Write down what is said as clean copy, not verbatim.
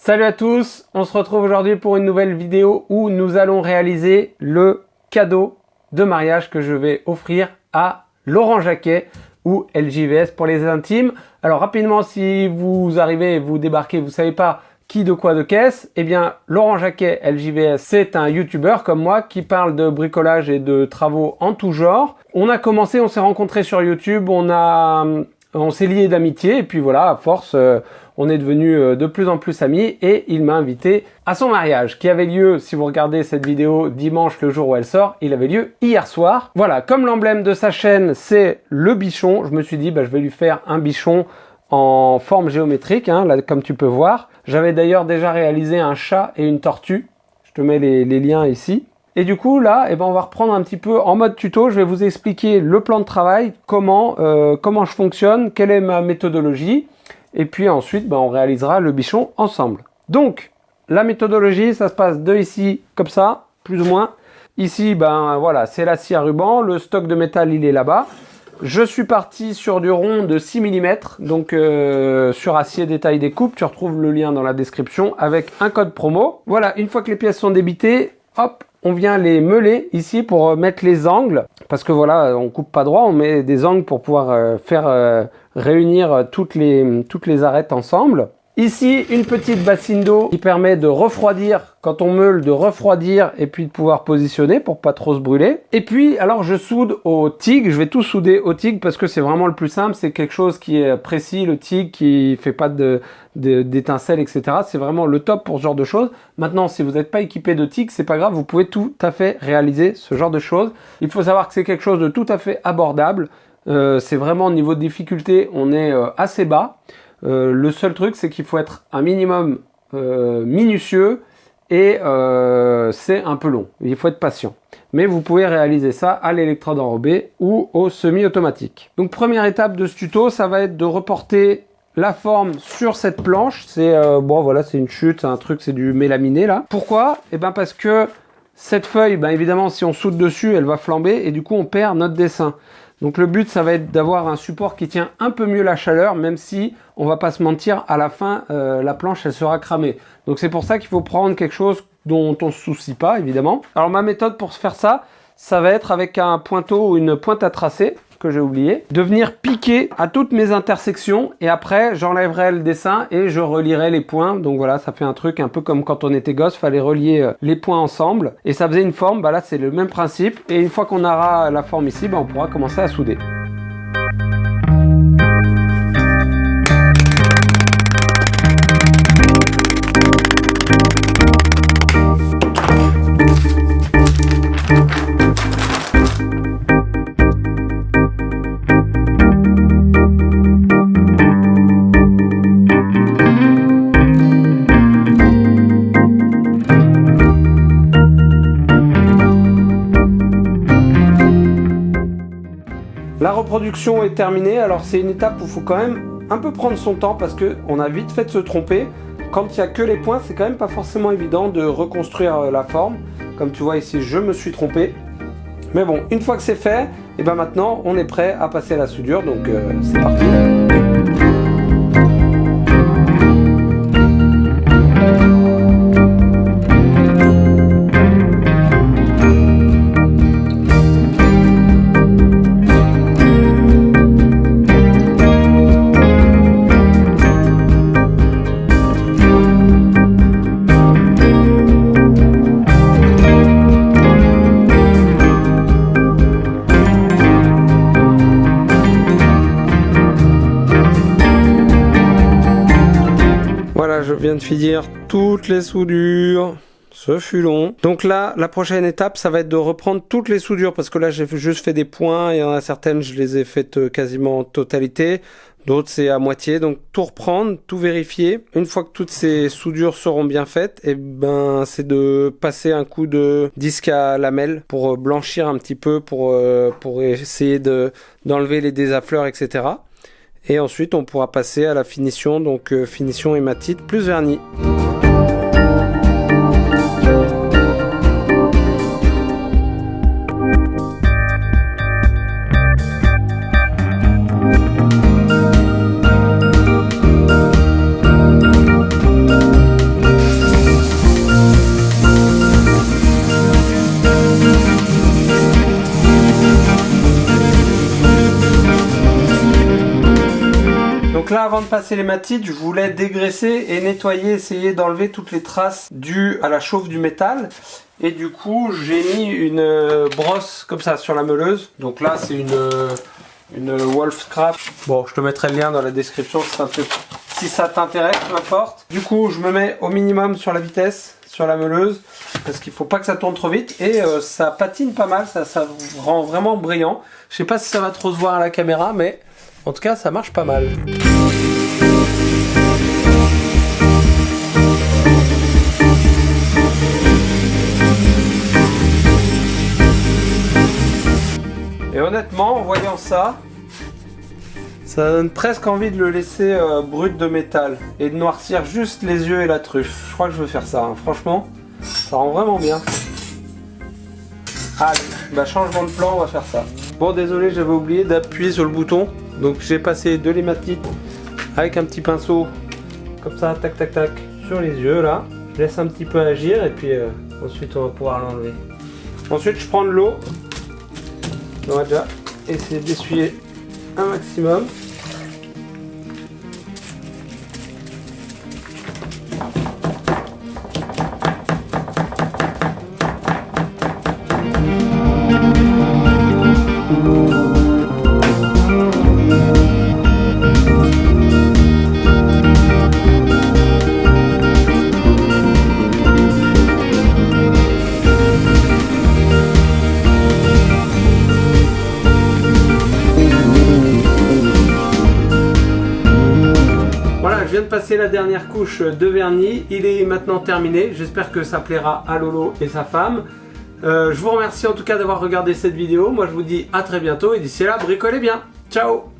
Salut à tous, on se retrouve aujourd'hui pour une nouvelle vidéo où nous allons réaliser le cadeau de mariage que je vais offrir à Laurent Jacquet ou LJVS pour les intimes. Alors rapidement, si vous arrivez, vous débarquez, vous savez pas qui de quoi de qu'est-ce, eh bien Laurent Jacquet LJVS, c'est un youtubeur comme moi qui parle de bricolage et de travaux en tout genre. On a commencé, on s'est rencontrés sur YouTube, on s'est liés d'amitié et puis voilà, à force, on est devenus de plus en plus amis et il m'a invité à son mariage qui avait lieu, si vous regardez cette vidéo dimanche, le jour où elle sort, il avait lieu hier soir. Voilà, comme l'emblème de sa chaîne, c'est le bichon, je me suis dit, je vais lui faire un bichon en forme géométrique, hein, là, comme tu peux voir. J'avais d'ailleurs déjà réalisé un chat et une tortue. Je te mets les liens ici. Et du coup, là, on va reprendre un petit peu en mode tuto. Je vais vous expliquer le plan de travail, comment je fonctionne, quelle est ma méthodologie. Et puis ensuite, on réalisera le bichon ensemble. Donc, la méthodologie, ça se passe de ici, comme ça, plus ou moins. Ici, voilà, c'est la scie à ruban. Le stock de métal, il est là-bas. Je suis parti sur du rond de 6 mm, donc sur Acier Détail Découpe. Tu retrouves le lien dans la description avec un code promo. Voilà, une fois que les pièces sont débitées, hop, on vient les meuler ici pour mettre les angles. Parce que voilà, on coupe pas droit, on met des angles pour pouvoir faire réunir toutes les arêtes ensemble. Ici, une petite bassine d'eau qui permet de refroidir, quand on meule, de refroidir et puis de pouvoir positionner pour pas trop se brûler. Et puis, alors je soude au TIG, je vais tout souder au TIG parce que c'est vraiment le plus simple, c'est quelque chose qui est précis, le TIG, qui fait pas d'étincelles, etc. C'est vraiment le top pour ce genre de choses. Maintenant, si vous n'êtes pas équipé de TIG, c'est pas grave, vous pouvez tout à fait réaliser ce genre de choses. Il faut savoir que c'est quelque chose de tout à fait abordable. C'est vraiment au niveau de difficulté, on est assez bas. Le seul truc, c'est qu'il faut être un minimum minutieux et c'est un peu long. Il faut être patient. Mais vous pouvez réaliser ça à l'électrode enrobée ou au semi-automatique. Donc première étape de ce tuto, ça va être de reporter la forme sur cette planche. C'est voilà, c'est une chute, c'est un truc, c'est du mélaminé là. Pourquoi? Parce que cette feuille, évidemment, si on soude dessus, elle va flamber et du coup on perd notre dessin. Donc le but, ça va être d'avoir un support qui tient un peu mieux la chaleur, même si, on va pas se mentir, à la fin, la planche, elle sera cramée. Donc c'est pour ça qu'il faut prendre quelque chose dont on ne se soucie pas, évidemment. Alors ma méthode pour faire ça, ça va être avec un pointeau ou une pointe à tracer, que j'ai oublié, de venir piquer à toutes mes intersections et après j'enlèverai le dessin et je relierai les points. Donc voilà, ça fait un truc un peu comme quand on était gosse, fallait relier les points ensemble et ça faisait une forme. Là c'est le même principe et une fois qu'on aura la forme ici, on pourra commencer à souder. La reproduction est terminée, alors c'est une étape où il faut quand même un peu prendre son temps parce qu'on a vite fait de se tromper. Quand il n'y a que les points, c'est quand même pas forcément évident de reconstruire la forme. Comme tu vois ici, je me suis trompé. Mais bon, une fois que c'est fait, et maintenant on est prêt à passer à la soudure, donc c'est parti. Voilà, je viens de finir toutes les soudures. Ce fut long. Donc là, la prochaine étape, ça va être de reprendre toutes les soudures parce que là, j'ai juste fait des points. Il y en a certaines, je les ai faites quasiment en totalité. D'autres, c'est à moitié. Donc, tout reprendre, tout vérifier. Une fois que toutes ces soudures seront bien faites, c'est de passer un coup de disque à lamelle pour blanchir un petit peu, pour essayer d'enlever les désaffleurs, etc. Et ensuite, on pourra passer à la finition, donc finition hématite plus vernis. Donc là, avant de passer l'hématite, je voulais dégraisser et nettoyer, essayer d'enlever toutes les traces dues à la chauffe du métal. Et du coup, j'ai mis une brosse comme ça sur la meuleuse. Donc là, c'est une Wolfcraft. Bon, je te mettrai le lien dans la description si ça t'intéresse, peu importe. Du coup, je me mets au minimum sur la vitesse, sur la meuleuse, parce qu'il faut pas que ça tourne trop vite. Et ça patine pas mal, ça rend vraiment brillant. Je sais pas si ça va trop se voir à la caméra, mais en tout cas, ça marche pas mal. Et honnêtement, en voyant ça, ça donne presque envie de le laisser brut de métal et de noircir juste les yeux et la truffe. Je crois que je vais faire ça, hein. Franchement, ça rend vraiment bien. Allez, bah changement de plan, on va faire ça. Bon, désolé, j'avais oublié d'appuyer sur le bouton. Donc j'ai passé de l'hématite avec un petit pinceau, comme ça, tac tac tac, sur les yeux là. Je laisse un petit peu agir et puis ensuite on va pouvoir l'enlever. Ensuite je prends de l'eau. On va déjà essayer d'essuyer un maximum. Je viens de passer la dernière couche de vernis, il est maintenant terminé, j'espère que ça plaira à Lolo et sa femme. Je vous remercie en tout cas d'avoir regardé cette vidéo, moi je vous dis à très bientôt et d'ici là, bricolez bien, ciao!